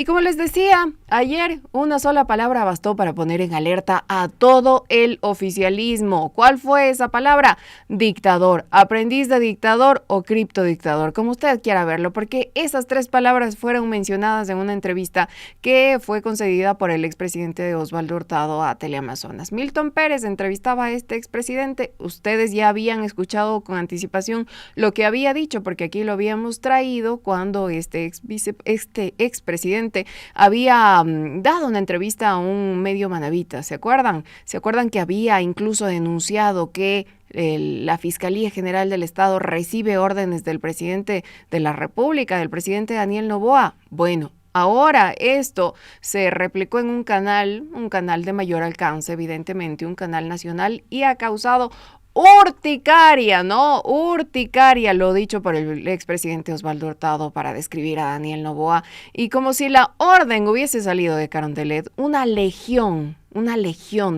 Y como les decía, ayer una sola palabra bastó para poner en alerta a todo el oficialismo. ¿Cuál fue esa palabra? Dictador, aprendiz de dictador o criptodictador, como usted quiera verlo, porque esas tres palabras fueron mencionadas en una entrevista que fue concedida por el expresidente Osvaldo Hurtado a Teleamazonas. Milton Pérez entrevistaba a este expresidente. Ustedes ya habían escuchado con anticipación lo que había dicho, porque aquí lo habíamos traído cuando este expresidente había dado una entrevista a un medio manabita. ¿Se acuerdan? ¿Se acuerdan que había incluso denunciado que la Fiscalía General del Estado recibe órdenes del presidente de la República, del presidente Daniel Noboa? Bueno, ahora esto se replicó en un canal de mayor alcance, evidentemente, un canal nacional, y ha causado urticaria, ¿no? Urticaria, lo dicho por el expresidente Osvaldo Hurtado para describir a Daniel Noboa. Y como si la orden hubiese salido de Carondelet, una legión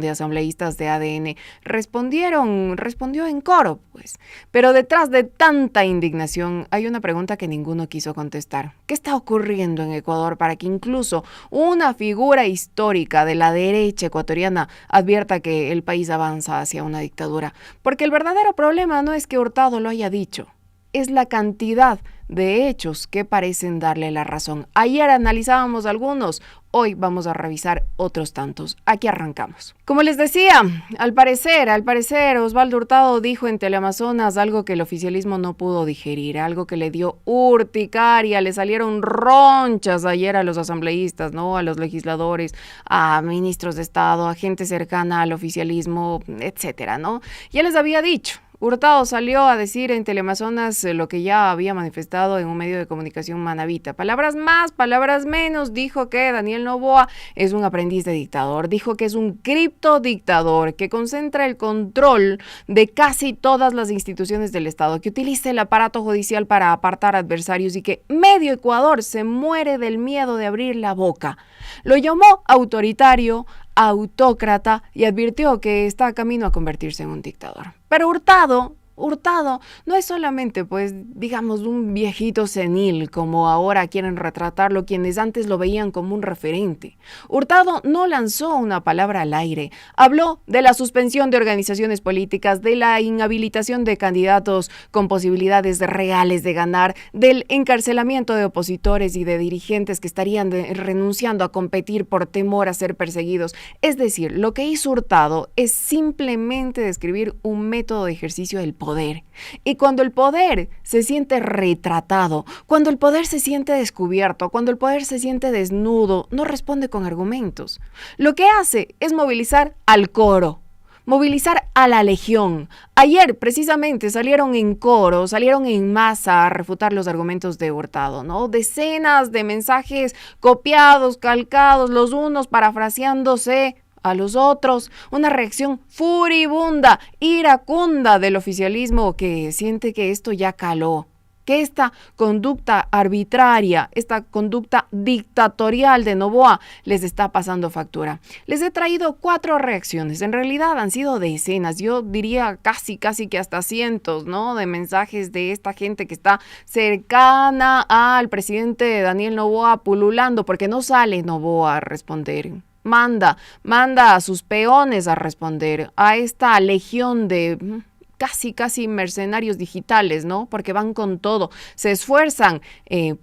de asambleístas de ADN respondió en coro, pues. Pero detrás de tanta indignación hay una pregunta que ninguno quiso contestar. ¿Qué está ocurriendo en Ecuador para que incluso una figura histórica de la derecha ecuatoriana advierta que el país avanza hacia una dictadura? Porque el verdadero problema no es que Hurtado lo haya dicho, es la cantidad de hechos que parecen darle la razón. Ayer analizábamos algunos, hoy vamos a revisar otros tantos. Aquí arrancamos. Como les decía, al parecer, Osvaldo Hurtado dijo en Teleamazonas algo que el oficialismo no pudo digerir, algo que le dio urticaria, le salieron ronchas ayer a los asambleístas, ¿no? A los legisladores, a ministros de Estado, a gente cercana al oficialismo, etcétera, ¿no? Ya les había dicho. Hurtado salió a decir en Teleamazonas lo que ya había manifestado en un medio de comunicación manabita. Palabras más, palabras menos. Dijo que Daniel Noboa es un aprendiz de dictador. Dijo que es un criptodictador que concentra el control de casi todas las instituciones del Estado, que utiliza el aparato judicial para apartar adversarios y que medio Ecuador se muere del miedo de abrir la boca. Lo llamó autoritario, autócrata y advirtió que está camino a convertirse en un dictador. Pero Hurtado no es solamente, pues, digamos, un viejito senil, como ahora quieren retratarlo quienes antes lo veían como un referente. Hurtado no lanzó una palabra al aire. Habló de la suspensión de organizaciones políticas, de la inhabilitación de candidatos con posibilidades reales de ganar, del encarcelamiento de opositores y de dirigentes que estarían renunciando a competir por temor a ser perseguidos. Es decir, lo que hizo Hurtado es simplemente describir un método de ejercicio del poder. Y cuando el poder se siente retratado, cuando el poder se siente descubierto, cuando el poder se siente desnudo, no responde con argumentos. Lo que hace es movilizar al coro, movilizar a la legión. Ayer precisamente salieron en coro, salieron en masa a refutar los argumentos de Hurtado, ¿no? Decenas de mensajes copiados, calcados, los unos parafraseándose a los otros, una reacción furibunda, iracunda del oficialismo que siente que esto ya caló, que esta conducta arbitraria, esta conducta dictatorial de Noboa les está pasando factura. Les he traído 4 reacciones, en realidad han sido decenas, yo diría casi que hasta cientos, ¿no? De mensajes de esta gente que está cercana al presidente Daniel Noboa pululando, porque no sale Noboa a responder. Manda a sus peones a responder a esta legión de casi mercenarios digitales, ¿no? Porque van con todo, se esfuerzan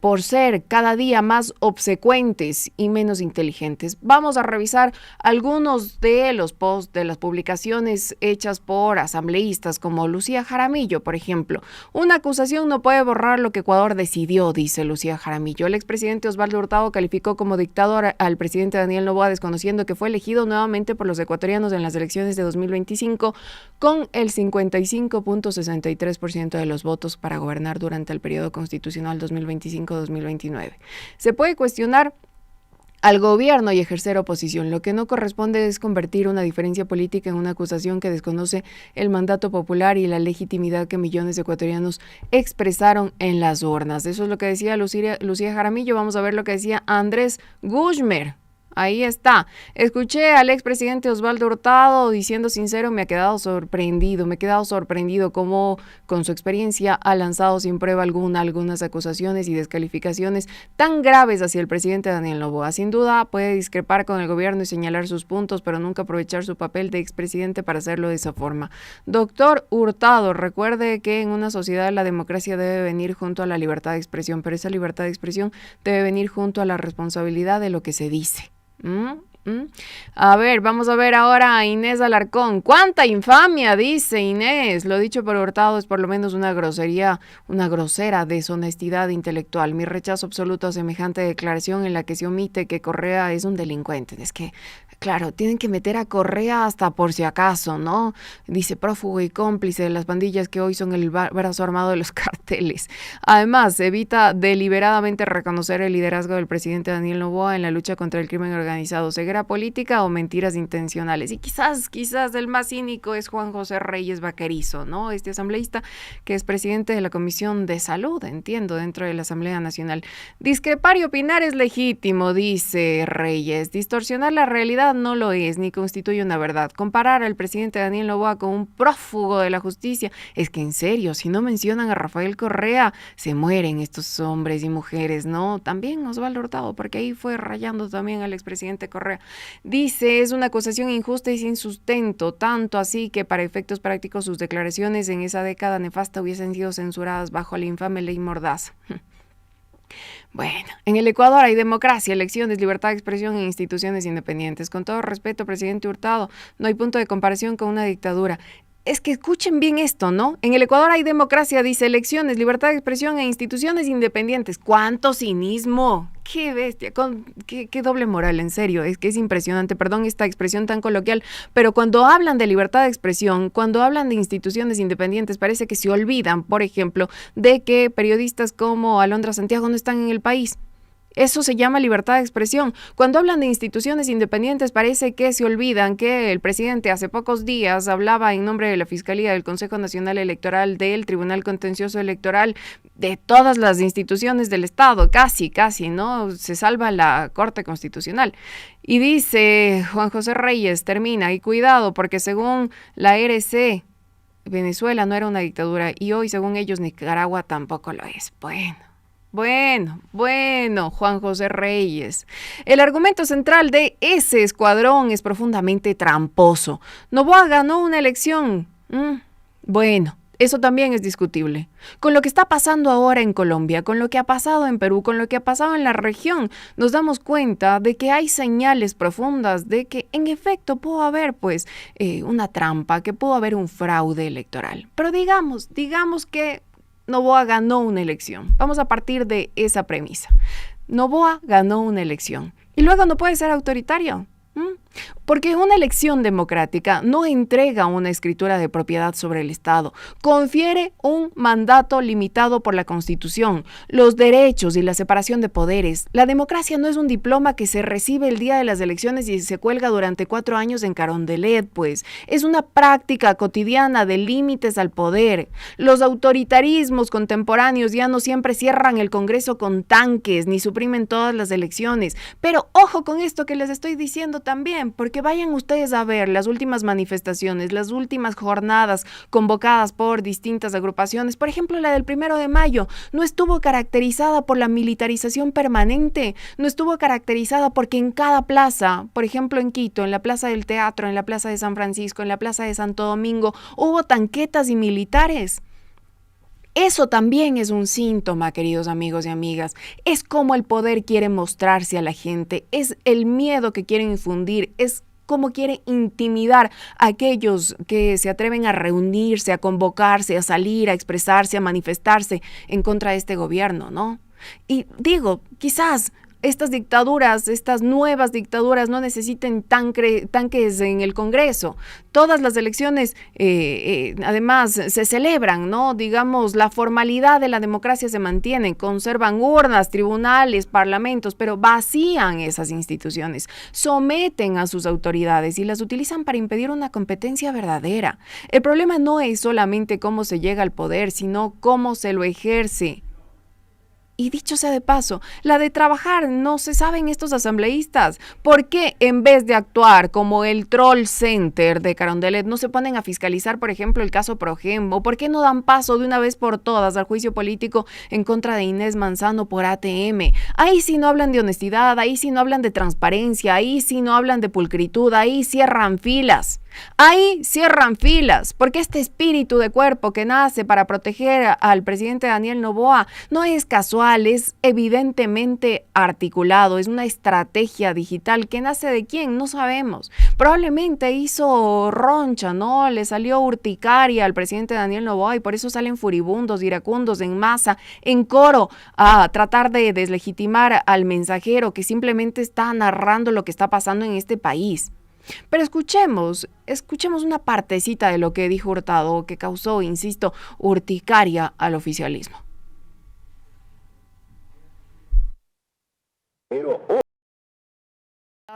por ser cada día más obsecuentes y menos inteligentes. Vamos a revisar algunos de los posts, de las publicaciones hechas por asambleístas como Lucía Jaramillo, por ejemplo. Una acusación no puede borrar lo que Ecuador decidió, dice Lucía Jaramillo. El expresidente Osvaldo Hurtado calificó como dictador al presidente Daniel Noboa, desconociendo que fue elegido nuevamente por los ecuatorianos en las elecciones de 2025 con el 55.63% de los votos para gobernar durante el periodo constitucional 2025-2029. Se puede cuestionar al gobierno y ejercer oposición. Lo que no corresponde es convertir una diferencia política en una acusación que desconoce el mandato popular y la legitimidad que millones de ecuatorianos expresaron en las urnas. Eso es lo que decía Lucía Jaramillo. Vamos a ver lo que decía Andrés Guzmán. Ahí está. Escuché al expresidente Osvaldo Hurtado diciendo sincero, me he quedado sorprendido cómo con su experiencia ha lanzado sin prueba alguna algunas acusaciones y descalificaciones tan graves hacia el presidente Daniel Noboa. Sin duda puede discrepar con el gobierno y señalar sus puntos, pero nunca aprovechar su papel de expresidente para hacerlo de esa forma. Doctor Hurtado, recuerde que en una sociedad la democracia debe venir junto a la libertad de expresión, pero esa libertad de expresión debe venir junto a la responsabilidad de lo que se dice. A ver, vamos a ver ahora a Inés Alarcón. ¡Cuánta infamia! Dice Inés. Lo dicho por Hurtado es por lo menos una grosería, una grosera deshonestidad intelectual. Mi rechazo absoluto a semejante declaración en la que se omite que Correa es un delincuente. Es que, claro, tienen que meter a Correa hasta por si acaso, ¿no? Dice prófugo y cómplice de las pandillas que hoy son el brazo armado de los carteles. Además, evita deliberadamente reconocer el liderazgo del presidente Daniel Noboa en la lucha contra el crimen organizado, ceguera política o mentiras intencionales. Y quizás el más cínico es Juan José Reyes Vaquerizo, ¿no? Este asambleísta que es presidente de la Comisión de Salud, entiendo, dentro de la Asamblea Nacional. Discrepar y opinar es legítimo, dice Reyes. Distorsionar la realidad no lo es, ni constituye una verdad. Comparar al presidente Daniel Noboa con un prófugo de la justicia, es que en serio, si no mencionan a Rafael Correa, se mueren estos hombres y mujeres, ¿no? También Osvaldo Hurtado, porque ahí fue rayando también al expresidente Correa. Dice, es una acusación injusta y sin sustento, tanto así que para efectos prácticos sus declaraciones en esa década nefasta hubiesen sido censuradas bajo la infame ley Mordaza. Bueno, en el Ecuador hay democracia, elecciones, libertad de expresión e instituciones independientes. Con todo respeto, presidente Hurtado, no hay punto de comparación con una dictadura. Es que escuchen bien esto, ¿no? En el Ecuador hay democracia, dice, elecciones, libertad de expresión e instituciones independientes. ¡Cuánto cinismo! ¡Qué bestia! Qué doble moral, en serio. Es que es impresionante, perdón esta expresión tan coloquial, pero cuando hablan de libertad de expresión, cuando hablan de instituciones independientes, parece que se olvidan, por ejemplo, de que periodistas como Alondra Santiago no están en el país. Eso se llama libertad de expresión. Cuando hablan de instituciones independientes parece que se olvidan que el presidente hace pocos días hablaba en nombre de la Fiscalía, del Consejo Nacional Electoral, del Tribunal Contencioso Electoral, de todas las instituciones del Estado, casi, ¿no? Se salva la Corte Constitucional. Y dice Juan José Reyes, termina, y cuidado, porque según la RC, Venezuela no era una dictadura y hoy, según ellos, Nicaragua tampoco lo es. Bueno, Juan José Reyes. El argumento central de ese escuadrón es profundamente tramposo. Noboa ganó una elección. Bueno, eso también es discutible. Con lo que está pasando ahora en Colombia, con lo que ha pasado en Perú, con lo que ha pasado en la región, nos damos cuenta de que hay señales profundas de que en efecto pudo haber una trampa, que pudo haber un fraude electoral. Pero digamos que Noboa ganó una elección. Vamos a partir de esa premisa. Noboa ganó una elección. Y luego no puede ser autoritario. Porque una elección democrática no entrega una escritura de propiedad sobre el Estado, confiere un mandato limitado por la Constitución, los derechos y la separación de poderes. La democracia no es un diploma que se recibe el día de las elecciones y se cuelga durante 4 años en Carondelet, es una práctica cotidiana de límites al poder. Los autoritarismos contemporáneos ya no siempre cierran el Congreso con tanques ni suprimen todas las elecciones, pero ojo con esto que les estoy diciendo también, porque vayan ustedes a ver las últimas manifestaciones, las últimas jornadas convocadas por distintas agrupaciones. Por ejemplo, la del 1 de mayo no estuvo caracterizada por la militarización permanente, no estuvo caracterizada porque en cada plaza, por ejemplo en Quito, en la Plaza del Teatro, en la Plaza de San Francisco, en la Plaza de Santo Domingo, hubo tanquetas y militares. Eso también es un síntoma, queridos amigos y amigas. Es como el poder quiere mostrarse a la gente, es el miedo que quiere infundir, es cómo quiere intimidar a aquellos que se atreven a reunirse, a convocarse, a salir, a expresarse, a manifestarse en contra de este gobierno, ¿no? Y digo, quizás estas dictaduras, estas nuevas dictaduras no necesiten tanques en el Congreso. Todas las elecciones, además, se celebran, ¿no? Digamos, la formalidad de la democracia se mantiene, conservan urnas, tribunales, parlamentos, pero vacían esas instituciones, someten a sus autoridades y las utilizan para impedir una competencia verdadera. El problema no es solamente cómo se llega al poder, sino cómo se lo ejerce. Y dicho sea de paso, la de trabajar no se saben estos asambleístas. ¿Por qué en vez de actuar como el troll center de Carondelet no se ponen a fiscalizar, por ejemplo, el caso Progem? ¿O por qué no dan paso de una vez por todas al juicio político en contra de Inés Manzano por ATM? Ahí sí no hablan de honestidad, ahí sí no hablan de transparencia, ahí sí no hablan de pulcritud, ahí cierran filas. Ahí cierran filas, porque este espíritu de cuerpo que nace para proteger al presidente Daniel Noboa no es casual, es evidentemente articulado, es una estrategia digital que nace de quién, no sabemos. Probablemente hizo roncha, ¿no? Le salió urticaria al presidente Daniel Noboa y por eso salen furibundos, iracundos, en masa, en coro, a tratar de deslegitimar al mensajero que simplemente está narrando lo que está pasando en este país. Pero escuchemos una partecita de lo que dijo Hurtado, que causó, insisto, urticaria al oficialismo.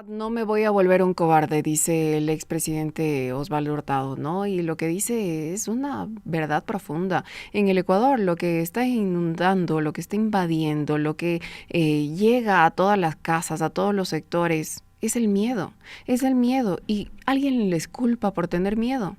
No me voy a volver un cobarde, dice el expresidente Osvaldo Hurtado, ¿no? Y lo que dice es una verdad profunda. En el Ecuador, lo que está inundando, lo que está invadiendo, lo que llega a todas las casas, a todos los sectores, es el miedo. Y alguien les culpa por tener miedo.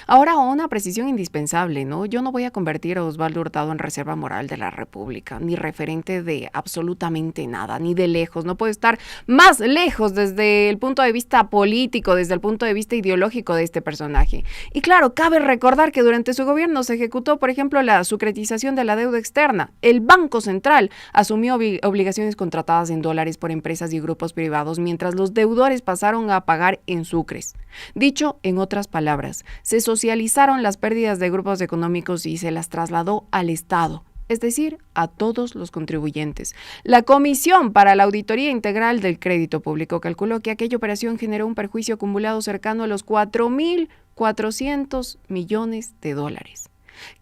Ahora, una precisión indispensable, ¿no? Yo no voy a convertir a Osvaldo Hurtado en reserva moral de la República, ni referente de absolutamente nada, ni de lejos. No puedo estar más lejos desde el punto de vista político, desde el punto de vista ideológico de este personaje. Y claro, cabe recordar que durante su gobierno se ejecutó, por ejemplo, la sucretización de la deuda externa. El Banco Central asumió obligaciones contratadas en dólares por empresas y grupos privados, mientras los deudores pasaron a pagar en sucres. Dicho en otras palabras, se socializaron las pérdidas de grupos económicos y se las trasladó al Estado, es decir, a todos los contribuyentes. La Comisión para la Auditoría Integral del Crédito Público calculó que aquella operación generó un perjuicio acumulado cercano a los 4.400 millones de dólares.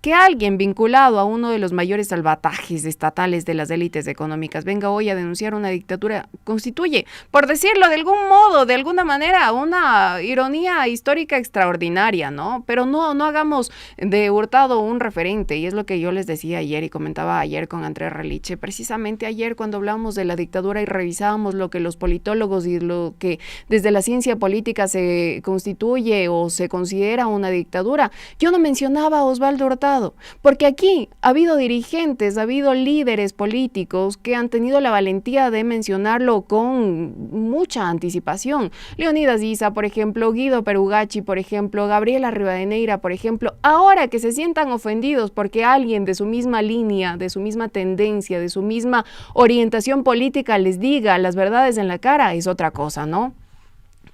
Que alguien vinculado a uno de los mayores salvatajes estatales de las élites económicas venga hoy a denunciar una dictadura constituye, por decirlo de algún modo, de alguna manera, una ironía histórica extraordinaria, ¿no? Pero no hagamos de Hurtado un referente, y es lo que yo les decía ayer y comentaba ayer con Andrés Reliche, precisamente ayer cuando hablábamos de la dictadura y revisábamos lo que los politólogos y lo que desde la ciencia política se constituye o se considera una dictadura, yo no mencionaba a Osvaldo Hurtado, porque aquí ha habido dirigentes, ha habido líderes políticos que han tenido la valentía de mencionarlo con mucha anticipación. Leonidas Issa, por ejemplo, Guido Perugacci, por ejemplo, Gabriela Rivadeneira, por ejemplo, ahora que se sientan ofendidos porque alguien de su misma línea, de su misma tendencia, de su misma orientación política les diga las verdades en la cara, es otra cosa, ¿no?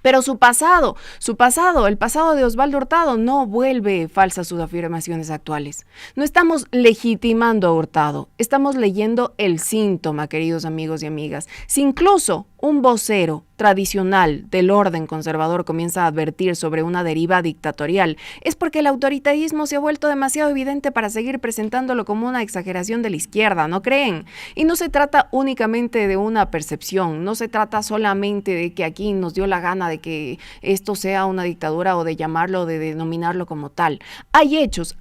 Pero el pasado de Osvaldo Hurtado no vuelve falsas sus afirmaciones actuales. No estamos legitimando a Hurtado, estamos leyendo el síntoma, queridos amigos y amigas. Si incluso un vocero tradicional del orden conservador comienza a advertir sobre una deriva dictatorial, es porque el autoritarismo se ha vuelto demasiado evidente para seguir presentándolo como una exageración de la izquierda, ¿no creen? Y no se trata únicamente de una percepción, no se trata solamente de que aquí nos dio la gana de que esto sea una dictadura o de llamarlo, de denominarlo como tal. Hay hechos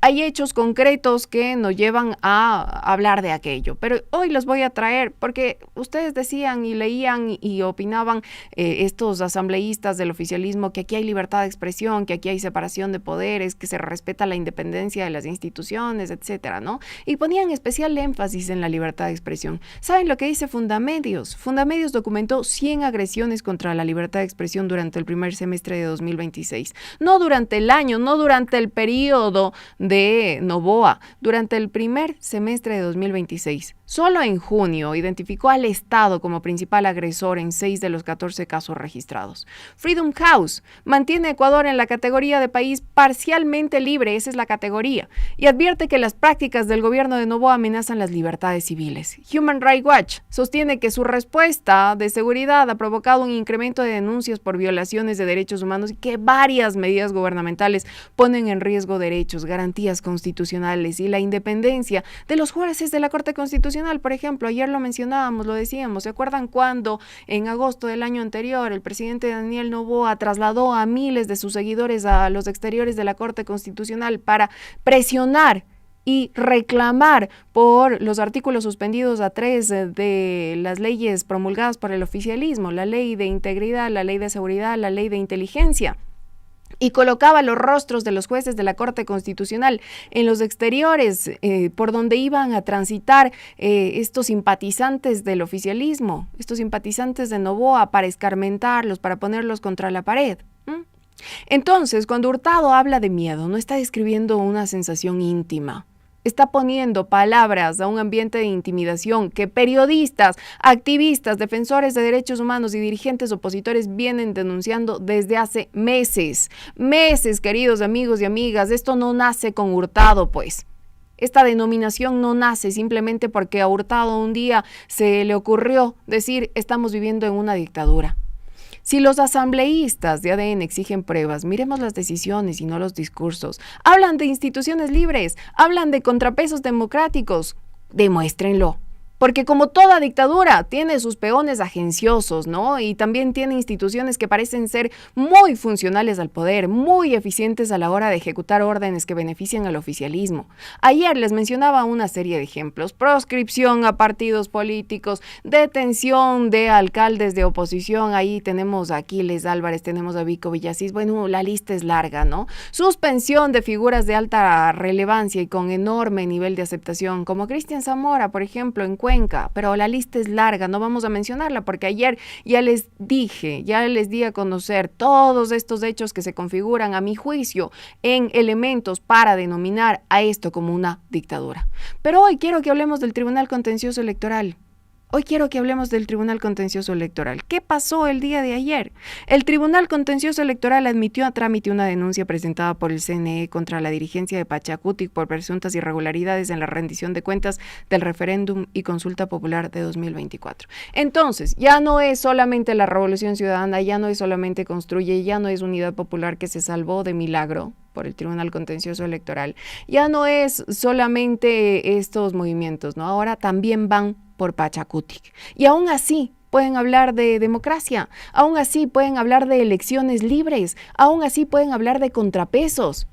concretos que nos llevan a hablar de aquello, pero hoy los voy a traer porque ustedes decían y leían y opinaban estos asambleístas del oficialismo que aquí hay libertad de expresión, que aquí hay separación de poderes, que se respeta la independencia de las instituciones, etcétera, ¿no? Y ponían especial énfasis en la libertad de expresión. ¿Saben lo que dice Fundamedios? Fundamedios documentó 100 agresiones contra la libertad de expresión durante el primer semestre de 2026. No durante el año, no durante el periodo de Noboa, durante el primer semestre de 2026. Solo en junio identificó al Estado como principal agresor en 6 de los 14 casos registrados. Freedom House mantiene a Ecuador en la categoría de país parcialmente libre, esa es la categoría, y advierte que las prácticas del gobierno de Noboa amenazan las libertades civiles. Human Rights Watch sostiene que su respuesta de seguridad ha provocado un incremento de denuncias por violaciones de derechos humanos y que varias medidas gubernamentales ponen en riesgo derechos, garantías constitucionales y la independencia de los jueces de la Corte Constitucional. Por ejemplo, ayer lo mencionábamos, lo decíamos, ¿se acuerdan cuando en agosto del año anterior el presidente Daniel Noboa trasladó a miles de sus seguidores a los exteriores de la Corte Constitucional para presionar y reclamar por los artículos suspendidos a 3 de las leyes promulgadas por el oficialismo, la ley de integridad, la ley de seguridad, la ley de inteligencia. Y colocaba los rostros de los jueces de la Corte Constitucional en los exteriores por donde iban a transitar estos simpatizantes del oficialismo, estos simpatizantes de Noboa, para escarmentarlos, para ponerlos contra la pared. Entonces, cuando Hurtado habla de miedo, no está describiendo una sensación íntima. Está poniendo palabras a un ambiente de intimidación que periodistas, activistas, defensores de derechos humanos y dirigentes opositores vienen denunciando desde hace meses. Meses, queridos amigos y amigas. Esto no nace con Hurtado, pues. Esta denominación no nace simplemente porque a Hurtado un día se le ocurrió decir estamos viviendo en una dictadura. Si los asambleístas de ADN exigen pruebas, miremos las decisiones y no los discursos. Hablan de instituciones libres, hablan de contrapesos democráticos. Demuéstrenlo. Porque como toda dictadura, tiene sus peones agenciosos, ¿no? Y también tiene instituciones que parecen ser muy funcionales al poder, muy eficientes a la hora de ejecutar órdenes que benefician al oficialismo. Ayer les mencionaba una serie de ejemplos: proscripción a partidos políticos, detención de alcaldes de oposición, ahí tenemos a Aquiles Álvarez, tenemos a Vico Villasís, bueno, la lista es larga, ¿no? Suspensión de figuras de alta relevancia y con enorme nivel de aceptación, como Cristian Zamora, por ejemplo, en Cuenca, pero la lista es larga, no vamos a mencionarla porque ayer ya les di a conocer todos estos hechos que se configuran, a mi juicio, en elementos para denominar a esto como una dictadura. Pero hoy quiero que hablemos del Tribunal Contencioso Electoral. ¿Qué pasó el día de ayer? El Tribunal Contencioso Electoral admitió a trámite una denuncia presentada por el CNE contra la dirigencia de Pachacutic por presuntas irregularidades en la rendición de cuentas del referéndum y consulta popular de 2024. Entonces, ya no es solamente la Revolución Ciudadana, ya no es solamente Construye, ya no es Unidad Popular que se salvó de milagro por el Tribunal Contencioso Electoral, ya no es solamente estos movimientos, ¿no? Ahora también van por Pachacutic. Y aún así pueden hablar de democracia, aún así pueden hablar de elecciones libres, aún así pueden hablar de contrapesos.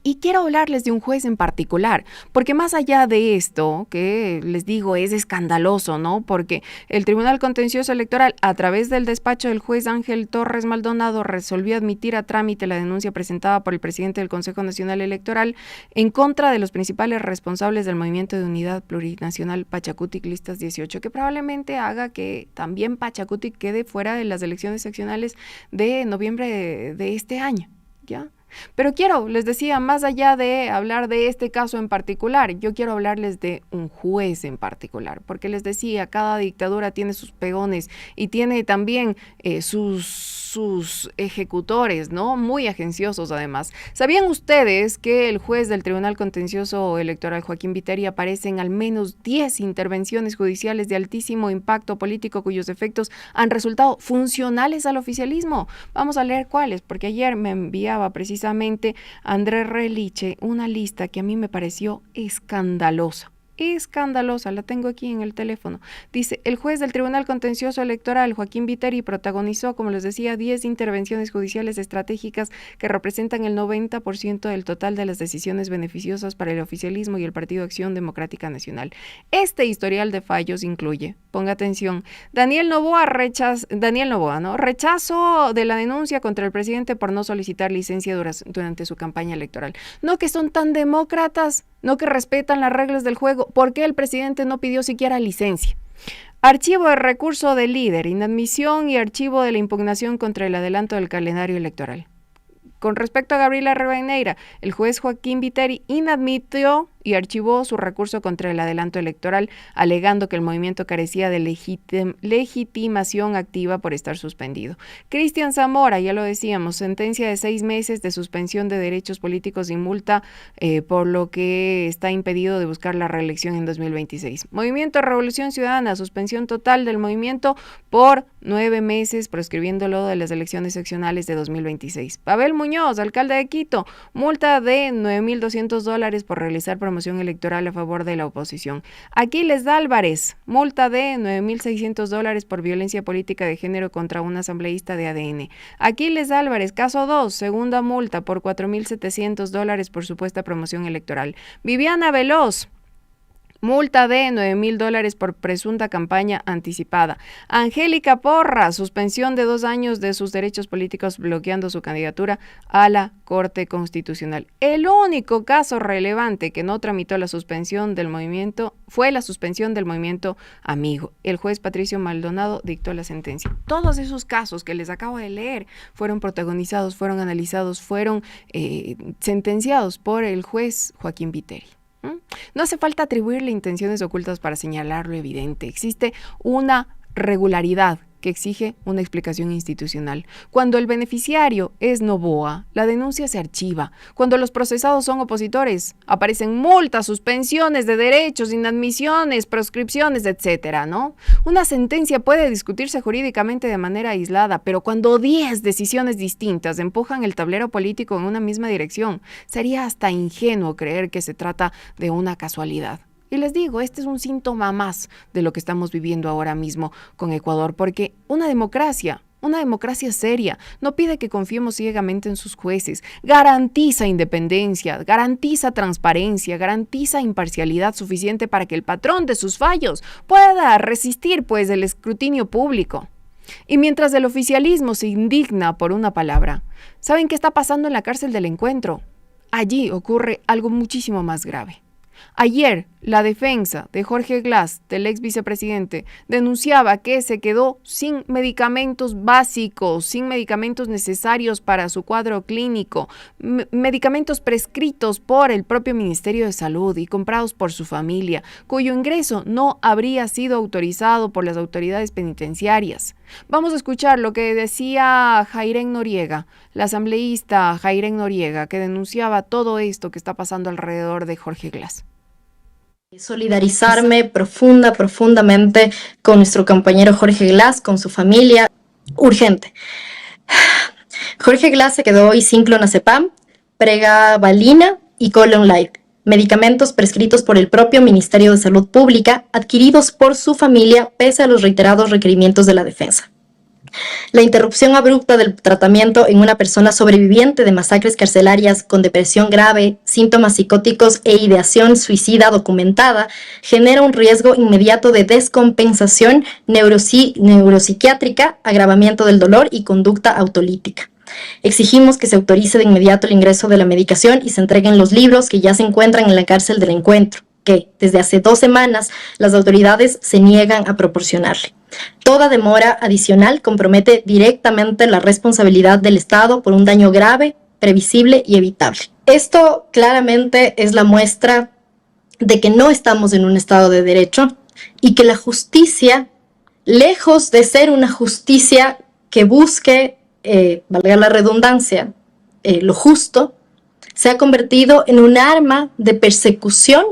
Y quiero hablarles de un juez en particular, porque más allá de esto, que les digo es escandaloso, ¿no? Porque el Tribunal Contencioso Electoral, a través del despacho del juez Ángel Torres Maldonado, resolvió admitir a trámite la denuncia presentada por el presidente del Consejo Nacional Electoral en contra de los principales responsables del Movimiento de Unidad Plurinacional Pachacutic Listas 18, que probablemente haga que también Pachacutic quede fuera de las elecciones seccionales de noviembre de este año, ¿ya? Pero les decía, más allá de hablar de este caso en particular, yo quiero hablarles de un juez en particular, porque les decía, cada dictadura tiene sus peones y tiene también sus ejecutores, ¿no? Muy agenciosos además. ¿Sabían ustedes que el juez del Tribunal Contencioso Electoral, Joaquín Viteri, aparece en al menos 10 intervenciones judiciales de altísimo impacto político cuyos efectos han resultado funcionales al oficialismo? Vamos a leer cuáles, porque ayer me enviaba precisamente Andrés Reliche una lista que a mí me pareció escandalosa, la tengo aquí en el teléfono. Dice, el juez del Tribunal Contencioso Electoral, Joaquín Viteri, protagonizó, como les decía, 10 intervenciones judiciales estratégicas que representan el 90% del total de las decisiones beneficiosas para el oficialismo y el Partido Acción Democrática Nacional. Este historial de fallos incluye, ponga atención, Daniel Noboa, rechazo de la denuncia contra el presidente por no solicitar licencia durante su campaña electoral. No que son tan demócratas, no que respetan las reglas del juego. ¿Por qué el presidente no pidió siquiera licencia? Archivo de recurso del líder, inadmisión y archivo de la impugnación contra el adelanto del calendario electoral. Con respecto a Gabriela Rivadeneira, el juez Joaquín Viteri inadmitió y archivó su recurso contra el adelanto electoral, alegando que el movimiento carecía de legitimación activa por estar suspendido. Cristian Zamora, ya lo decíamos, sentencia de 6 meses de suspensión de derechos políticos y multa, por lo que está impedido de buscar la reelección en 2026. Movimiento Revolución Ciudadana, suspensión total del movimiento por 9 meses, proscribiéndolo de las elecciones seccionales de 2026. Pavel Muñoz, alcalde de Quito, multa de $9,200 por realizar promoción promoción electoral a favor de la oposición. Aquiles Álvarez, multa de $9,600 por violencia política de género contra un asambleísta de ADN. Aquiles Álvarez, caso 2, segunda multa por $4,700 por supuesta promoción electoral. Viviana Veloz, multa de $9,000 por presunta campaña anticipada. Angélica Porra, suspensión de 2 años de sus derechos políticos bloqueando su candidatura a la Corte Constitucional. El único caso relevante que no tramitó la suspensión del movimiento fue la suspensión del movimiento Amigo. El juez Patricio Maldonado dictó la sentencia. Todos esos casos que les acabo de leer fueron protagonizados, fueron analizados, fueron sentenciados por el juez Joaquín Viteri. No hace falta atribuirle intenciones ocultas para señalar lo evidente. Existe una regularidad que exige una explicación institucional. Cuando el beneficiario es Noboa, la denuncia se archiva. Cuando los procesados son opositores, aparecen multas, suspensiones de derechos, inadmisiones, proscripciones, etcétera, ¿no? Una sentencia puede discutirse jurídicamente de manera aislada, pero cuando 10 decisiones distintas empujan el tablero político en una misma dirección, sería hasta ingenuo creer que se trata de una casualidad. Y les digo, este es un síntoma más de lo que estamos viviendo ahora mismo con Ecuador, porque una democracia seria no pide que confiemos ciegamente en sus jueces, garantiza independencia, garantiza transparencia, garantiza imparcialidad suficiente para que el patrón de sus fallos pueda resistir pues el escrutinio público. Y mientras el oficialismo se indigna por una palabra, ¿saben qué está pasando en la cárcel del Encuentro? Allí ocurre algo muchísimo más grave. Ayer, la defensa de Jorge Glass, del ex vicepresidente, denunciaba que se quedó sin medicamentos básicos, sin medicamentos necesarios para su cuadro clínico, medicamentos prescritos por el propio Ministerio de Salud y comprados por su familia, cuyo ingreso no habría sido autorizado por las autoridades penitenciarias. Vamos a escuchar lo que decía Jairén Noriega, la asambleísta Jairén Noriega, que denunciaba todo esto que está pasando alrededor de Jorge Glass. Solidarizarme profundamente con nuestro compañero Jorge Glass, con su familia. Urgente. Jorge Glass se quedó hoy sin clonazepam, pregabalina y Colon Light, medicamentos prescritos por el propio Ministerio de Salud Pública, adquiridos por su familia pese a los reiterados requerimientos de la defensa. La interrupción abrupta del tratamiento en una persona sobreviviente de masacres carcelarias con depresión grave, síntomas psicóticos e ideación suicida documentada genera un riesgo inmediato de descompensación neuropsiquiátrica, agravamiento del dolor y conducta autolítica. Exigimos que se autorice de inmediato el ingreso de la medicación y se entreguen los libros que ya se encuentran en la cárcel del Encuentro, que desde hace 2 semanas las autoridades se niegan a proporcionarle. Toda demora adicional compromete directamente la responsabilidad del Estado por un daño grave, previsible y evitable. Esto claramente es la muestra de que no estamos en un Estado de Derecho y que la justicia, lejos de ser una justicia que busque, valga la redundancia, lo justo, se ha convertido en un arma de persecución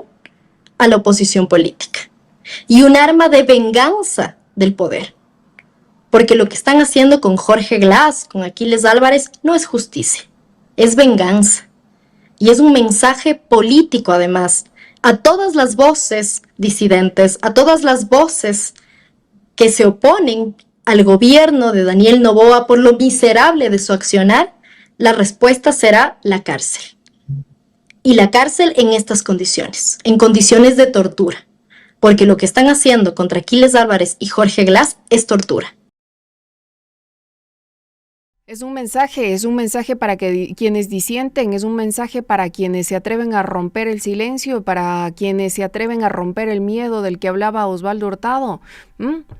a la oposición política y un arma de venganza del poder. Porque lo que están haciendo con Jorge Glass, con Aquiles Álvarez, no es justicia, es venganza. Y es un mensaje político, además, a todas las voces disidentes, a todas las voces que se oponen al gobierno de Daniel Noboa por lo miserable de su accionar. La respuesta será la cárcel. Y la cárcel en estas condiciones, en condiciones de tortura. Porque lo que están haciendo contra Aquiles Álvarez y Jorge Glass es tortura. Es un mensaje para que quienes disienten, es un mensaje para quienes se atreven a romper el silencio, para quienes se atreven a romper el miedo del que hablaba Osvaldo Hurtado.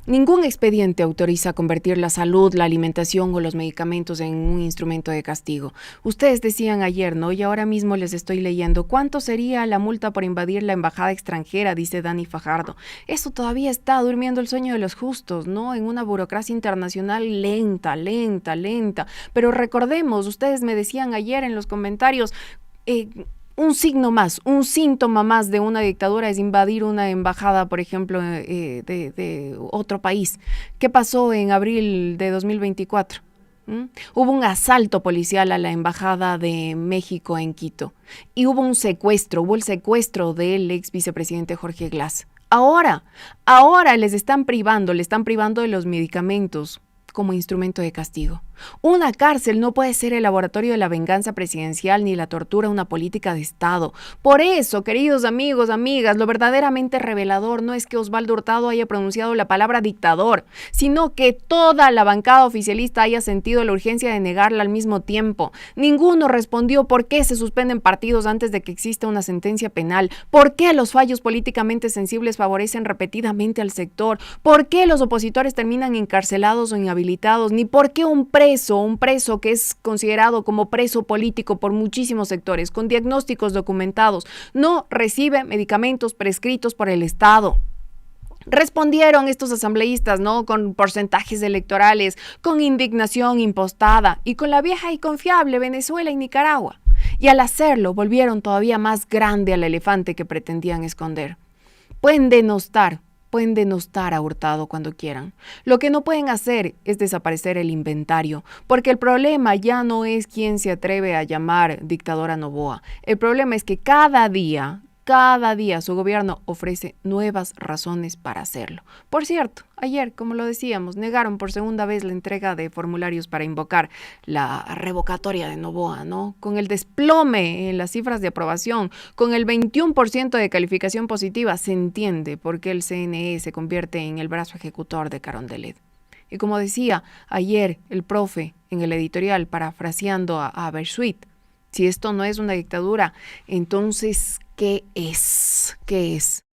Ningún expediente autoriza convertir la salud, la alimentación o los medicamentos en un instrumento de castigo. Ustedes decían ayer, ¿no? Y ahora mismo les estoy leyendo. ¿Cuánto sería la multa por invadir la embajada extranjera? Dice Dani Fajardo. Eso todavía está durmiendo el sueño de los justos, ¿no? En una burocracia internacional lenta. Pero recordemos, ustedes me decían ayer en los comentarios, un síntoma más de una dictadura es invadir una embajada, por ejemplo, de otro país. ¿Qué pasó en abril de 2024? Hubo un asalto policial a la Embajada de México en Quito y hubo el secuestro del ex vicepresidente Jorge Glass. Ahora le están privando de los medicamentos como instrumento de castigo. Una cárcel no puede ser el laboratorio de la venganza presidencial ni la tortura una política de Estado. Por eso, queridos amigos, amigas, lo verdaderamente revelador no es que Osvaldo Hurtado haya pronunciado la palabra dictador, sino que toda la bancada oficialista haya sentido la urgencia de negarla al mismo tiempo. Ninguno respondió por qué se suspenden partidos antes de que exista una sentencia penal, por qué los fallos políticamente sensibles favorecen repetidamente al sector, por qué los opositores terminan encarcelados o inhabilitados, ni por qué un preso que es considerado como preso político por muchísimos sectores, con diagnósticos documentados, no recibe medicamentos prescritos por el Estado. Respondieron estos asambleístas, ¿no? Con porcentajes electorales, con indignación impostada y con la vieja y confiable Venezuela y Nicaragua. Y al hacerlo, volvieron todavía más grande al elefante que pretendían esconder. Pueden denostar a Hurtado cuando quieran. Lo que no pueden hacer es desaparecer el inventario, porque el problema ya no es quién se atreve a llamar dictador a Noboa. El problema es que cada día su gobierno ofrece nuevas razones para hacerlo. Por cierto, ayer, como lo decíamos, negaron por segunda vez la entrega de formularios para invocar la revocatoria de Noboa, ¿no? Con el desplome en las cifras de aprobación, con el 21% de calificación positiva, se entiende por qué el CNE se convierte en el brazo ejecutor de Carondelet. Y como decía ayer el profe en el editorial, parafraseando a Bersuit, si esto no es una dictadura, entonces, ¿qué es? ¿Qué es?